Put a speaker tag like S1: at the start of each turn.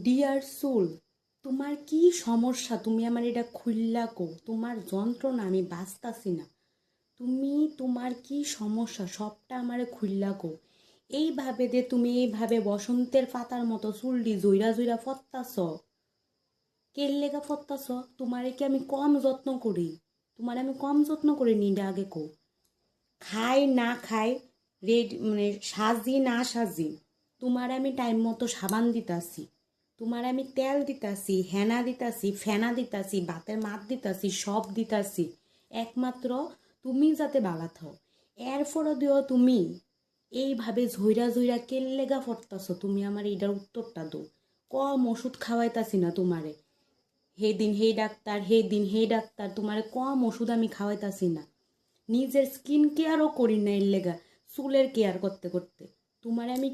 S1: Deer soul, তোমার কি সমস্যা? তুমি আমার এটা খুইল্লা কো। তোমার যন্ত্রণা আমি বাঁচতাছি না। তোমার কি সমস্যা সবটা আমারে খুইল্লা কো। এইভাবে বসন্তের পাতার মতো চুলডি জইরা জইরা ফত্তাছ। কের লেগা ফত্তাছ? তোমারে কি আমি কম যত্ন করি? তোমার আমি কম যত্ন করি নি এটা আগে কো। খাই না খাই, রেডি মানে সাজি না সাজি, তোমার আমি টাইম মতো সাবান দিতাছি, তোমার আমি তেল দিতাছি, হেনা দিতাছি, ফেনা দিতাছি, ভাতের মাত দিতাছি, সব দিতাছি একমাত্র তুমি যাতে বালা থাও। এরপরও দিও তুমি এইভাবে ঝইরা ঝইরা কেল্লেগা ফরতাছো। তুমি আমার এটার উত্তরটা দো। কম ওষুধ খাওয়াইতাছি না তোমারে। হে দিন হে ডাক্তার, হে দিন হে ডাক্তার, তোমারে কম ওষুধ আমি খাওয়াইতাছি না। নিজের স্কিন কেয়ারও করি না এর লেগা, চুলের কেয়ার করতে করতে। তোমার আমি